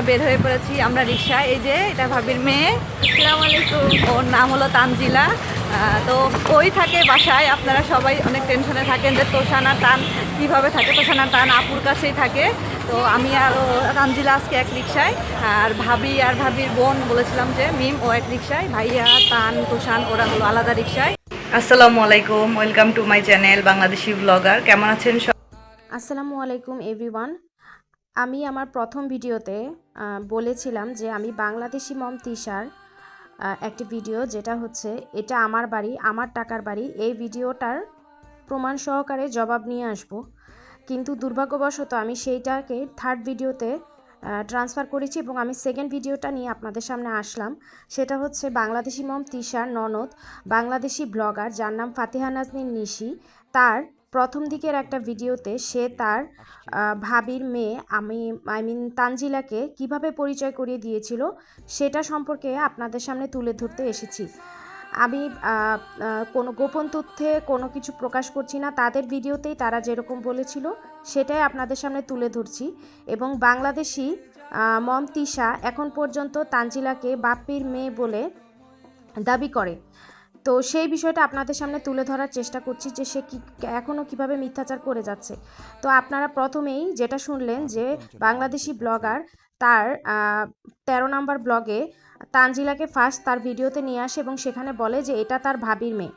বের হয়ে পড়েছি আমরা রিক্সায়। এই যে এটা ভাবির মেয়ে, আসসালামু আলাইকুম। ওর নাম হলো তানজিলা। তো ওই থাকে বাসায়। আপনারা সবাই অনেক টেনশনে থাকেন যে তোষানা টান কীভাবে থাকে। তোষানা টান আপুর কাছেই থাকে। তো আমি আর তানজিলা আজকে এক রিক্সায়, আর ভাবি আর ভাবির বোন বলেছিলাম যে মিম ও এক রিক্সায়, ভাইয়া তান তোষান ওরা হলো আলাদা রিক্সায়। আসসালামু আলাইকুম, welcome to my channel Bangladeshi blogger. কেমন আছেন সব? আসসালামু আলাইকুম এভরিওয়ান। আমি আমার প্রথম ভিডিওতে বলেছিলাম যে আমি বাংলাদেশি মম তিশার একটি ভিডিও, যেটা হচ্ছে এটা আমার বাড়ি, আমার টাকার বাড়ি, এই ভিডিওটার প্রমাণ সহকারে জবাব নিয়ে আসব। কিন্তু দুর্ভাগ্যবশত আমি সেইটাকে থার্ড ভিডিওতে ট্রান্সফার করেছি এবং আমি সেকেন্ড ভিডিওটা নিয়ে আপনাদের সামনে আসলাম। সেটা হচ্ছে বাংলাদেশি মম তিশার ননদ, বাংলাদেশি ব্লগার যার নাম ফাতিহা নাজনীন নিশি। তার প্রথম দিকের একটা ভিডিওতে সে তার ভাবির মেয়ে আই মিন তানজিলাকে কিভাবে পরিচয় করিয়ে দিয়েছিল সেটা সম্পর্কে আপনাদের সামনে তুলে ধরতে এসেছি। আমি কোনো গোপন তথ্যে কোনো কিছু প্রকাশ করছি না, তাদের ভিডিওতেই তারা যেরকম বলেছিল সেটাই আপনাদের সামনে তুলে ধরছি। এবং বাংলাদেশি মম তিশা এখন পর্যন্ত তানজিলাকে বাপ্পির মেয়ে বলে দাবি করে। তো সেই বিষয়টা আপনাদের সামনে তুলে ধরার চেষ্টা করছি যে সে এখনও কীভাবে মিথ্যাচার করে যাচ্ছে। তো আপনারা প্রথমেই যেটা শুনলেন যে বাংলাদেশি ব্লগার তার 13 নম্বর ব্লগে তানজিলাকে ফার্স্ট তার ভিডিওতে নিয়ে আসে এবং সেখানে বলে যে এটা তার ভাবির মেয়ে।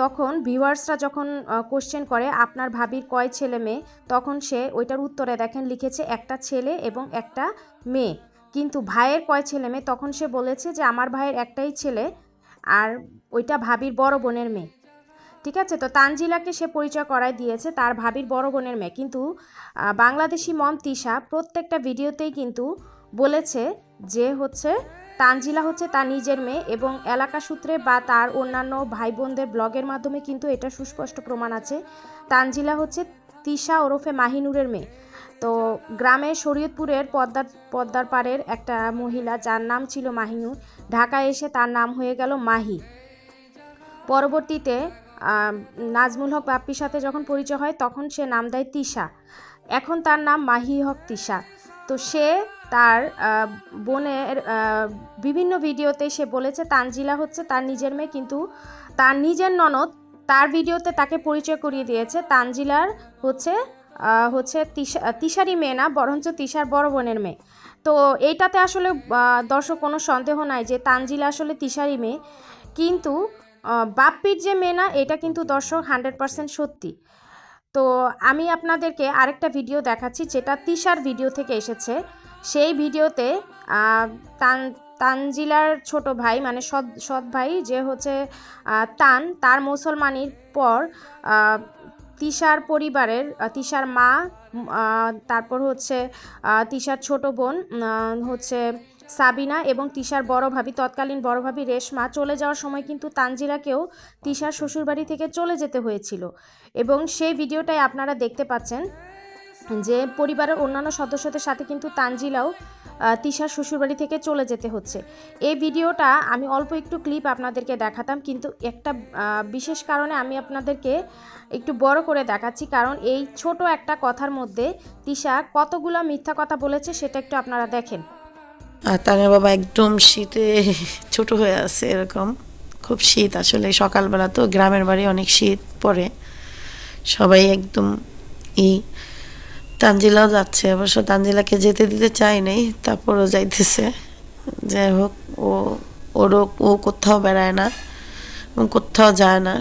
তখন ভিউয়ার্সরা যখন কোশ্চেন করে আপনার ভাবির কয় ছেলে মেয়ে, তখন সে ওইটার উত্তরে দেখেন লিখেছে একটা ছেলে এবং একটা মেয়ে। কিন্তু ভাইয়ের কয় ছেলে মেয়ে, তখন সে বলেছে যে আমার ভাইয়ের একটাই ছেলে, আর ওইটা ভাবির বড় বোনের মেয়ে। ঠিক আছে, তো তানজিলাকে সে পরিচয় করায় দিয়েছে তার ভাবির বড় বোনের মেয়ে। কিন্তু বাংলাদেশি মম তিশা প্রত্যেকটা ভিডিওতেই কিন্তু বলেছে যে হচ্ছে তানজিলা হচ্ছে তার নিজের মেয়ে, এবং এলাকা সূত্রে বা তার অন্যান্য ভাই বোনদের ব্লগের মাধ্যমে কিন্তু এটা সুস্পষ্ট প্রমাণ আছে তানজিলা হচ্ছে তিশা ওরফে মাহিনুরের মেয়ে। তো গ্রামে শরীয়তপুরের পদ্মার পাড়ের একটা মহিলা যার নাম ছিল মাহিনুর, ঢাকায় এসে তার নাম হয়ে গেল মাহি। পরবর্তীতে নাজমুল হক বাপ্পির সাথে যখন পরিচয় হয় তখন সে নাম দেয় তিশা, এখন তার নাম মাহি হক তিশা। তো সে তার বোনের বিভিন্ন ভিডিওতে সে বলেছে তানজিলা হচ্ছে তার নিজের মেয়ে, কিন্তু তার নিজের ননদ তার ভিডিওতে তাকে পরিচয় করিয়ে দিয়েছে তানজিলার হচ্ছে তিশারই মেয়ে না, বরঞ্চ তিশার বড় বোনের মেয়ে। তো এইটাতে আসলে দর্শক কোনো সন্দেহ নাই যে তানজিলা আসলে তিশারই মেয়ে, কিন্তু বাপ্পির যে মেয়ে না, এটা কিন্তু দর্শক 100% সত্যি। তো আমি আপনাদেরকে আরেকটা ভিডিও দেখাচ্ছি যেটা তিশার ভিডিও থেকে এসেছে। সেই ভিডিওতে তানজিলার ছোট ভাই মানে সৎ ভাই যে হচ্ছে তার মুসলমানির পর তিশার পরিবারের তিশার মা, তারপর হচ্ছে তিশার ছোট বোন হচ্ছে সাবিনা এবং তিশার বড় ভাবি, তৎকালীন বড় ভাবি রেশমা চলে যাওয়ার সময় কিন্তু তানজিলাকেও তিশার শ্বশুরবাড়ি থেকে চলে যেতে হয়েছিল। এবং সেই ভিডিওটাই আপনারা দেখতে পাচ্ছেন যে পরিবারের অন্যান্য সদস্যদের সাথে কিন্তু তানজিলাও তিশার শ্বশুরবাড়ি থেকে চলে যেতে হচ্ছে। এই ভিডিওটা আমি অল্প একটু ক্লিপ আপনাদেরকে দেখাতাম, কিন্তু একটা বিশেষ কারণে আমি আপনাদেরকে একটু বড় করে দেখাচ্ছি, কারণ এই ছোট একটা কথার মধ্যে তিশা কতগুলো মিথ্যা কথা বলেছে সেটা একটু আপনারা দেখেন। আর তানের বাবা একদম শীতে ছোট হয়ে আছে, এরকম খুব শীত। আসলে সকালবেলা তো গ্রামের বাড়ি, অনেক শীত পড়ে, সবাই একদম তানজিলাও যাচ্ছে, অবশ্য তানজিলাকে যেতে দিতে চাই নাই, তারপরও যাইতেছে। যাই হোক, ও কোথাও বেড়ায় না এবং কোথাও যায় না।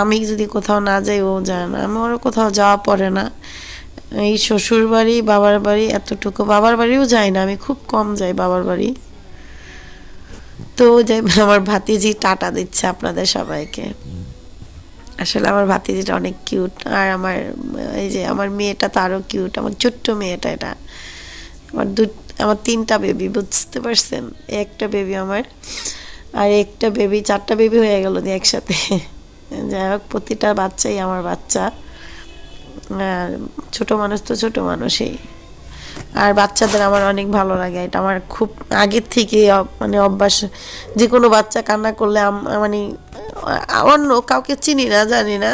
আমি যদি কোথাও না যাই ও যায় না, আমি ওরও কোথাও যাওয়া পড়ে না। এই শ্বশুর বাড়ি বাবার বাড়ি এতটুকু, বাবার বাড়িও যাই না, আমি খুব কম যাই বাবার বাড়ি। তো যাই, আমার ভাতিজি টাটা দিচ্ছে আপনাদের সবাইকে। আসলে আমার ভাতিজিটা অনেক কিউট, আর এই যে আমার মেয়েটা তো আরও কিউট, আমার ছোট্ট মেয়েটা। এটা আমার 3টা বেবি, বুঝতে পারছেন? একটা বেবি আমার, আর একটা বেবি, 4টা বেবি হয়ে গেল একসাথে। যাই হোক, প্রতিটা বাচ্চাই আমার বাচ্চা। আর ছোট মানুষ তো ছোট মানুষই, আর বাচ্চাদের আমার অনেক ভালো লাগে। এটা আমার খুব আগের থেকে মানে অভ্যাস। যে কোনো বাচ্চা কান্না করলে মানে অন্য কাউকে চিনি না জানি না,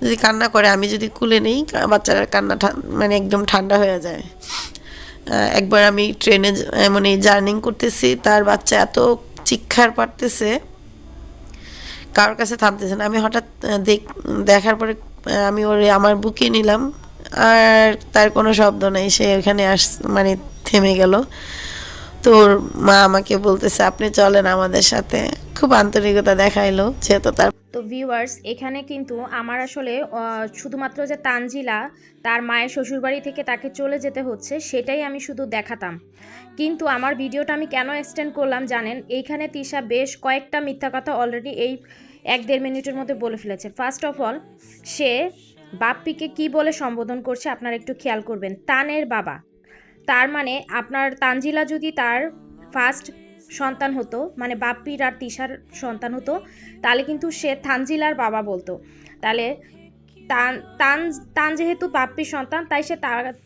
যদি কান্না করে আমি যদি কুলে নেই, বাচ্চারা কান্না মানে একদম ঠান্ডা হয়ে যায়। একবার আমি ট্রেনে মানে জার্নিং করতেছি, তার বাচ্চা এত চিৎকার পারতেছে, কারোর কাছে থামতেছে না। আমি হঠাৎ দেখার পরে আমি ওরে আমার বুকে নিলাম, আর তার কোনো শব্দ নেই, সে ওখানে মানে থেমে গেল। তো ওর মা আমাকে বলতেছে আপনি চলেন আমাদের সাথে, খুব আন্তরিকতা দেখাইলো যেহেতু তার। তো ভিউয়ার্স, এখানে কিন্তু আমার আসলে শুধুমাত্র যে তানজিলা তার মায়ের শ্বশুরবাড়ি থেকে তাকে চলে যেতে হচ্ছে সেটাই আমি শুধু দেখাতাম, কিন্তু আমার ভিডিওটা আমি কেন এক্সটেন্ড করলাম জানেন? এইখানে তিশা বেশ কয়েকটা মিথ্যা কথা অলরেডি এই 1-1.5 মিনিটের মধ্যে বলে ফেলেছে। ফার্স্ট অফ অল, সে বাপ্পিকে কি বলে সম্বোধন করছে আপনারা একটু খেয়াল করবেন, তানের বাবা। তার মানে আপনার তানজিলা যদি তার ফার্স্ট সন্তান হতো, মানে বাপ্পির আর তিশার সন্তান হতো, তাহলে কিন্তু সে তানজিলার বাবা বলতো। তাহলে তান তান তান যেহেতু বাপ্পির সন্তান, তাই সে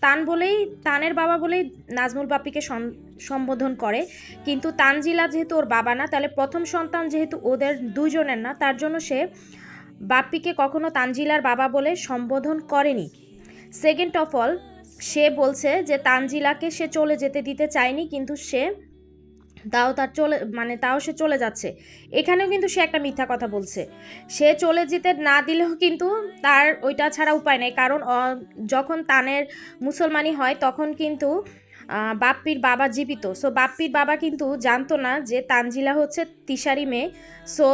তান বলেই, তানের বাবা বলেই নাজমুল বাপ্পিকে সম্বোধন করে। কিন্তু তানজিলা যেহেতু ওর বাবা না, তাহলে প্রথম সন্তান যেহেতু ওদের দুজনের না, তার জন্য সে বাপ্পিকে কখনো তানজিলার বাবা বলে সম্বোধন করেনি। সেকেন্ড অফ অল, সে বলছে যে তানজিলাকে সে চলে যেতে দিতে চায়নি, কিন্তু সে তাও সে চলে যাচ্ছে। এখানেও কিন্তু সে একটা মিথ্যা কথা বলছে। সে চলে যেতে না দিলেও কিন্তু তার ওইটা ছাড়া উপায় নেই, কারণ যখন তানের মুসলমানি হয় তখন কিন্তু বাপ্পির বাবা জীবিত। সো বাপ্পির বাবা কিন্তু জানতো না যে তানজিলা হচ্ছে তিশারি মেয়ে। সো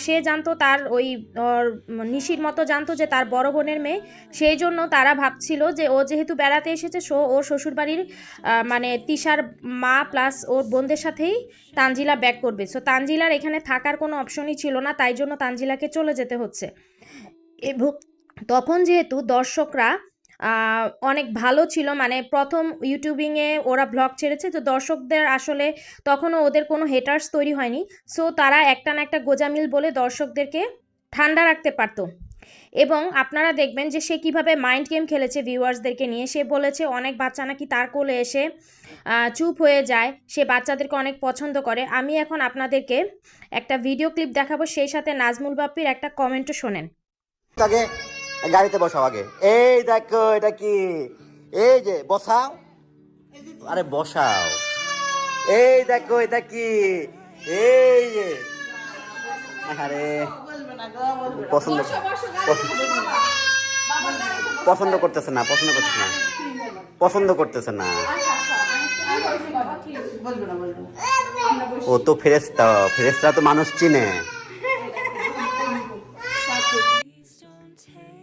সে জানতো তার ওই নিশির মতো জানতো যে তার বড় বোনের মেয়ে। সেই জন্য তারা ভাবছিল যে ও যেহেতু বেড়াতে এসেছে, ওর শ্বশুরবাড়ির মানে তিশার মা প্লাস ওর বোনদের সাথেই তানজিলা ব্যাক করবে। সো তানজিলার এখানে থাকার কোনো অপশনই ছিল না, তাই জন্য তানজিলাকে চলে যেতে হচ্ছে। এবং তখন যেহেতু দর্শকরা অনেক ভালো ছিল, মানে প্রথম ইউটিউবিংয়ে ওরা ব্লগ ছেড়েছে, তো দর্শকদের আসলে তখনও ওদের কোনো হেটার্স তৈরি হয়নি। সো তারা একটা না একটা গোজামিল বলে দর্শকদেরকে ঠান্ডা রাখতে পারতো। এবং আপনারা দেখবেন যে সে কিভাবে মাইন্ড গেম খেলেছে ভিউয়ার্সদেরকে নিয়ে। সে বলেছে অনেক বাচ্চা নাকি তার কোলে এসে চুপ হয়ে যায়, সে বাচ্চাদেরকে অনেক পছন্দ করে। আমি এখন আপনাদেরকে একটা ভিডিও ক্লিপ দেখাবো, সেই সাথে নাজমুল বাপ্পির একটা কমেন্টও শোনেন। আগে গাড়িতে বসাও আগে। এই দেখো এটা কি, এই যে বসাও, আরে বসাও। এই দেখো এটা কি, এই যে, আরে পছন্দ পছন্দ করতেছে না, পছন্দ করতেছে না। ও তো ফেরেশতা তো মানুষ চিনে।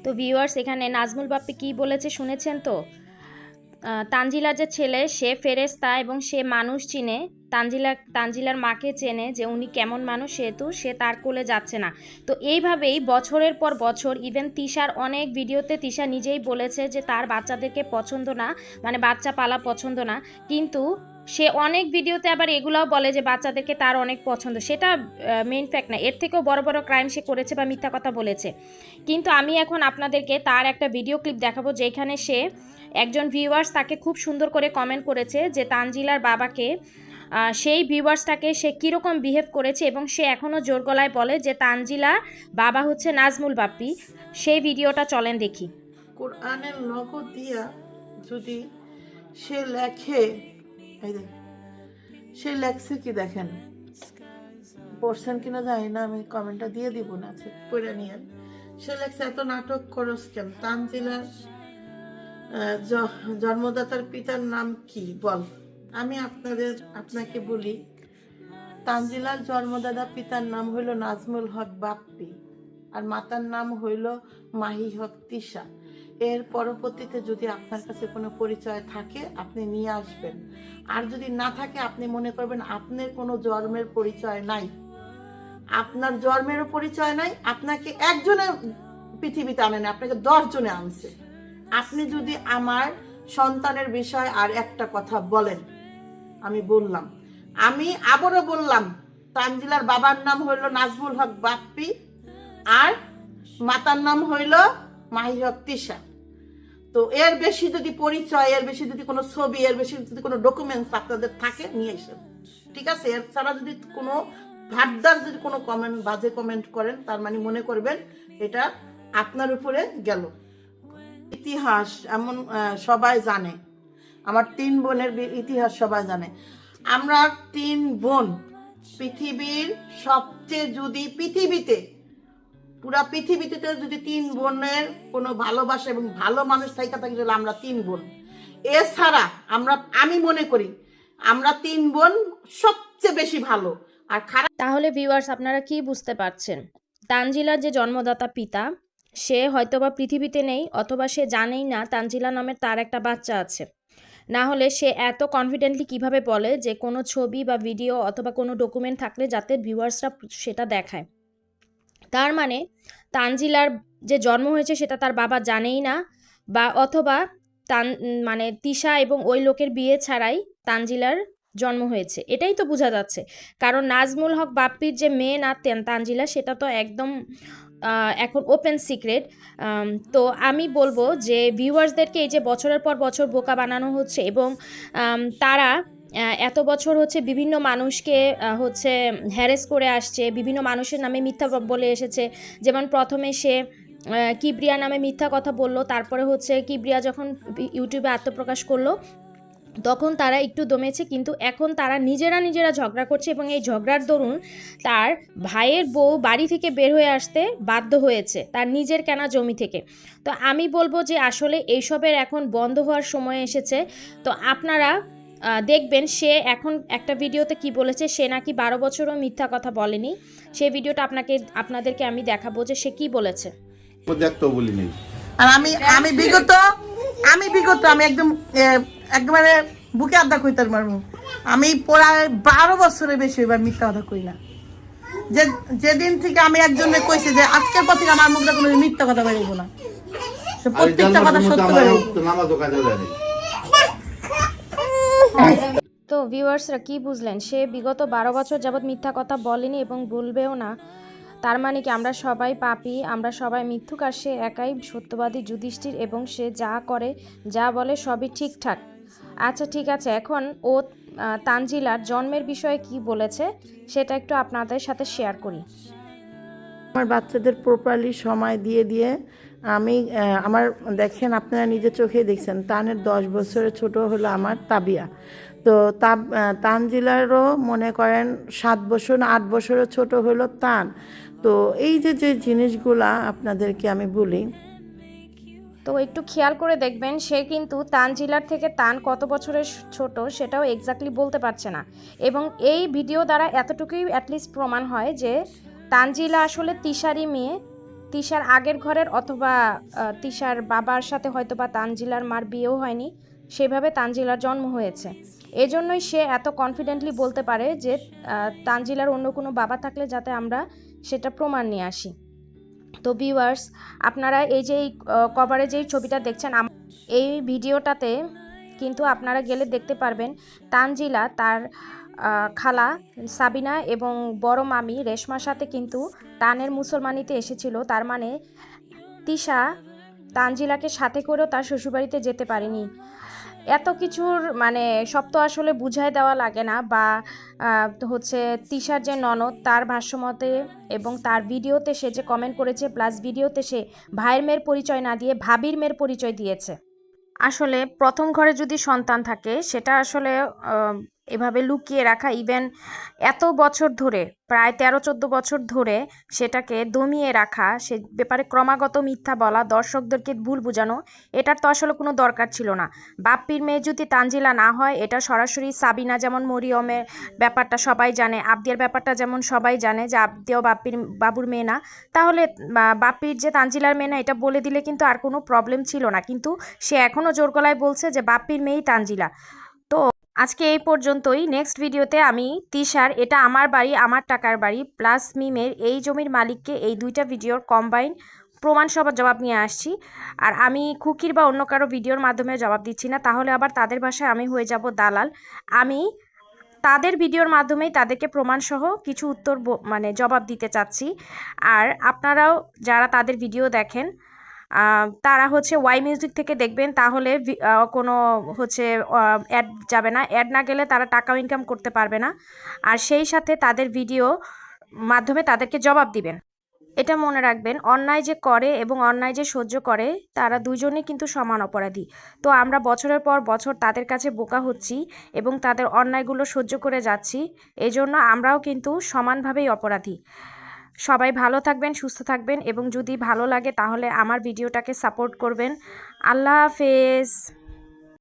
তো ভিউয়ার্স, এখানে নাজমুল বাপ্পি কি বলেছে শুনেছেন তো? তানজিলার যে ছেলে সে ফেরেশতা এবং সে মানুষ চিনে, তানজিলার মাকে চেনে যে উনি কেমন মানুষ, সেহেতু সে তার কোলে যাচ্ছে না। তো এইভাবেই বছরের পর বছর, ইভেন তিশার অনেক ভিডিওতে তিশা নিজেই বলেছে যে তার বাচ্চাদেরকে পছন্দ না, মানে বাচ্চা পালা পছন্দ না, কিন্তু সে অনেক ভিডিওতে আবার এগুলাও বলে যে বাচ্চাদেরকে তার অনেক পছন্দ। সেটা মেইন ফ্যাক্ট না, এর থেকেও বড় বড় ক্রাইম সে করেছে বা মিথ্যা কথা বলেছে। কিন্তু আমি এখন আপনাদেরকে তার একটা ভিডিও ক্লিপ দেখাবো, যেখানে সে একজন ভিউয়ার্স তাকে খুব সুন্দর করে কমেন্ট করেছে যে তানজিলার বাবাকে, সেই ভিউয়ার্সটাকে সে কীরকম বিহেভ করেছে, এবং সে এখনও জোর গলায় বলে যে তানজিলা বাবা হচ্ছে নাজমুল বাপ্পি। সেই ভিডিওটা চলেন দেখি। কোরআনের নগদ দিয়া যদি সে লেখে, এই দেখ, সে লেখছে কি দেখেন, পড়ছেন কিনা জানি না, আমি কমেন্টটা দিয়ে দিব না, পড়ে নিয়ে। সে লেখছে এত নাটক করস কেন, তানজিলার জন্মদাতার পিতার নাম কি বল। আমি আপনাকে বলি, তানজিলার জন্মদাতা পিতার নাম হইল নাজমুল হক বাপ্পি, আর মাতার নাম হইল মাহি হক তিশা। এর পরবর্তীতে যদি আপনার কাছে কোনো পরিচয় থাকে আপনি নিয়ে আসবেন, আর যদি না থাকে আপনি মনে করবেন আপনার কোনো জন্মের পরিচয় নাই, আপনার জন্মেরও পরিচয় নাই, আপনাকে একজনে পৃথিবীতে আনেন, আপনাকে 10 জনে আনছে। আপনি যদি আমার সন্তানের বিষয় আর একটা কথা বলেন, আমি বললাম, আমি আবারও বললাম, তানজিলার বাবার নাম হইল নাজমুল হক বাপ্পি আর মাতার নাম হইল মাহি হক তিশা। তো এর বেশি যদি পরিচয়, এর বেশি যদি কোনো ছবি, এর বেশি যদি কোনো ডকুমেন্টস আপনাদের থাকে নিয়ে এসেন, ঠিক আছে? এর ছাড়া যদি কোনো ভাবদার যদি কোনো কমেন্ট, বাজে কমেন্ট করেন, তার মানে মনে করবেন এটা আপনার উপরে গেল। ইতিহাস এমন সবাই জানে, আমার 3 বোনের ইতিহাস সবাই জানে। আমরা 3 বোন পৃথিবীর সবচেয়ে, যদি পৃথিবীতে পুরা পৃথিবীতে যদি 3 বোনের কোনো ভালোবাসা এবং ভালো মানুষ থাকে তাহলে আমরা 3 বোন। এছাড়া আমি মনে করি আমরা 3 বোন সবচেয়ে বেশি ভালো। আর খারাপ তাহলে ভিউয়ার্স আপনারা কি বুঝতে পারছেন, তানজিলার যে জন্মদাতা পিতা সে হয়তোবা পৃথিবীতে নেই, অথবা সে জানেই না তানজিলা নামের তার একটা বাচ্চা আছে। না হলে সে এত কনফিডেন্টলি কিভাবে বলে যে কোনো ছবি বা ভিডিও অথবা কোনো ডকুমেন্ট থাকলে যাতে ভিউয়ার্সরা সেটা দেখায়। তার মানে তানজিলার যে জন্ম হয়েছে সেটা তার বাবা জানেই না, বা অথবা মানে তিশা এবং ওই লোকের বিয়ে ছাড়াই তানজিলার জন্ম হয়েছে, এটাই তো বোঝা যাচ্ছে। কারণ নাজমুল হক বাপ্পির যে মেয়ে না তানজিলা, সেটা তো একদম এখন ওপেন সিক্রেট। তো আমি বলবো যে ভিউয়ার্সদেরকে এই যে বছরের পর বছর বোকা বানানো হচ্ছে, এবং তারা এত বছর হচ্ছে বিভিন্ন মানুষকে হচ্ছে হ্যারেস করে আসছে, বিভিন্ন মানুষের নামে মিথ্যা বলে এসেছে। যেমন প্রথমে সে কিবরিয়া নামে মিথ্যা কথা বললো, তারপরে হচ্ছে কিবরিয়া যখন ইউটিউবে আত্মপ্রকাশ করলো তখন তারা একটু দমেছে, কিন্তু এখন তারা নিজেরা ঝগড়া করছে, এবং এই ঝগড়ার দরুন তার ভাইয়ের বউ বাড়ি থেকে বের হয়ে আসতে বাধ্য হয়েছে তার নিজের কেনা জমি থেকে। তো আমি বলবো যে আসলে এইসবের এখন বন্ধ হওয়ার সময় এসেছে। তো আপনারা দেখবেন সে এখন একটা ভিডিওতে কি বলেছে, সে নাকি 12 বছরও মিথ্যা কথা বলেনি। সেই ভিডিওটা আপনাদেরকে আমি দেখাবো যে সে কি বলেছে। দেখতেও বলি নেই। আর আমি বিগত আমি একবারে বুকে আড্ডা কইতে পারবো। আমি প্রায় 12 বছরের বেশি এবার মিথ্যা কথা কই না। যেদিন থেকে আমি একজনে কইছি যে আজকের পর থেকে আমার মুখে কোনো মিথ্যা কথা বেরোবো না, প্রত্যেকটা কথা সত্য বেরোবো। নামাজও কাজে দেয়নি। তো ভিউয়ার্সরা কি বুঝলেন, সে বিগত 12 বছর যাবৎ মিথ্যা কথা বলেনি এবং বলবেও না। তার মানে কি আমরা সবাই পাপী, আমরা সবাই মিথ্যুক, আর সে একাই সত্যবাদী যুধিষ্ঠির, এবং সে যা করে যা বলে সবই ঠিকঠাক। আচ্ছা ঠিক আছে, এখন ও তানজিলার জন্মের বিষয়ে কি বলেছে সেটা একটু আপনাদের সাথে শেয়ার করি। আমার বাচ্চাদের প্রপারলি সময় দিয়ে আমি আমার দেখেন, আপনারা নিজের চোখেই দেখছেন, তানের 10 বছরের ছোট হলো আমার তাবিয়া। তো তানজিলারও মনে করেন 7 বছর না 8 বছরের ছোট হলো তান। তো এই যে জিনিসগুলা আপনাদেরকে আমি বলি, তো একটু খেয়াল করে দেখবেন সে কিন্তু তানজিলার থেকে তান কত বছরের ছোট সেটাও এক্স্যাক্টলি বলতে পারছে না। এবং এই ভিডিও দ্বারা এতটুকুই অ্যাটলিস্ট প্রমাণ হয় যে তানজিলা আসলে তিশারই মেয়ে, তিশার আগের ঘরের, অথবা তিশার বাবার সাথে হয়তো বা তানজিলার মার বিয়েও হয়নি, সেভাবে তানজিলার জন্ম হয়েছে। এজন্যই সে এত কনফিডেন্টলি বলতে পারে যে তানজিলার অন্য কোনো বাবা থাকলে যাতে আমরা সেটা প্রমাণ নিয়ে আসি। তো ভিউয়ার্স আপনারা এই যে কভারে যেই ছবিটা দেখছেন, এই ভিডিওটাতে কিন্তু আপনারা গেলে দেখতে পারবেন তানজিলা তার খালা সাবিনা এবং বড় মামি রেশমার সাথে কিন্তু তানের মুসলমানিতে এসেছিল। তার মানে তিশা তানজিলাকে সাথে করেও তার শ্বশুরবাড়িতে যেতে পারেনি। এত কিছুর মানে সব তো আসলে বুঝায় দেওয়া লাগে না, বা হচ্ছে তিশার যে ননদ তার ভাষ্যমতে এবং তার ভিডিওতে সে যে কমেন্ট করেছে, প্লাস ভিডিওতে সে ভাইয়ের মেয়ের পরিচয় না দিয়ে ভাবির মেয়ের পরিচয় দিয়েছে। আসলে প্রথম ঘরে যদি সন্তান থাকে সেটা আসলে এভাবে লুকিয়ে রাখা, ইভেন এত বছর ধরে প্রায় 13-14 বছর ধরে সেটাকে দমিয়ে রাখা, সে ব্যাপারে ক্রমাগত মিথ্যা বলা, দর্শকদেরকে ভুল বোঝানো, এটার তো আসলে কোনো দরকার ছিল না। বাপ্পির মেয়ে যদি তানজিলা না হয়, এটা সরাসরি সাবিনা, যেমন মরিয়মের ব্যাপারটা সবাই জানে, আবদিয়ার ব্যাপারটা যেমন সবাই জানে যে আবদিয়াও বাবুর মেয়ে না, তাহলে বাপ্পির যে তানজিলার মেয়ে না এটা বলে দিলে কিন্তু আর কোনো প্রবলেম ছিল না। কিন্তু সে এখনও জোর গলায় বলছে যে বাপ্পির মেয়েই তানজিলা। তো আজকে এই পর্যন্তই। নেক্সট ভিডিওতে আমি তিশার এটা আমার বাড়ি, আমার টাকার বাড়ি, প্লাস মিমের এই জমির মালিককে, এই দুইটা ভিডিওর কম্বাইন প্রমাণ সহ জবাব নিয়ে আসছি। আর আমি খুকির বা অন্য কারো ভিডিওর মাধ্যমে জবাব দিচ্ছি না, তাহলে আবার তাদের ভাষায় আমি হয়ে যাব দালাল। আমি তাদের ভিডিওর মাধ্যমেই তাদেরকে প্রমাণসহ কিছু উত্তর মানে জবাব দিতে চাচ্ছি। আর আপনারাও যারা তাদের ভিডিও দেখেন তারা হচ্ছে ওয়াই মিউজিক থেকে দেখবেন, তাহলে কোনো হচ্ছে অ্যাড যাবে না, অ্যাড না গেলে তারা টাকাও ইনকাম করতে পারবে না। আর সেই সাথে তাদের ভিডিও মাধ্যমে তাদেরকে জবাব দিবেন। এটা মনে রাখবেন, অন্যায় যে করে এবং অন্যায় যে সহ্য করে তারা দুজনেই কিন্তু সমান অপরাধী। তো আমরা বছরের পর বছর তাদের কাছে বোকা হচ্ছি এবং তাদের অন্যায়গুলো সহ্য করে যাচ্ছি, এই জন্য আমরাও কিন্তু সমানভাবেই অপরাধী। সবাই ভালো থাকবেন, সুস্থ থাকবেন এবং যদি ভালো লাগে তাহলে আমার ভিডিওটাকে সাপোর্ট করবেন। আল্লাহ হাফেজ।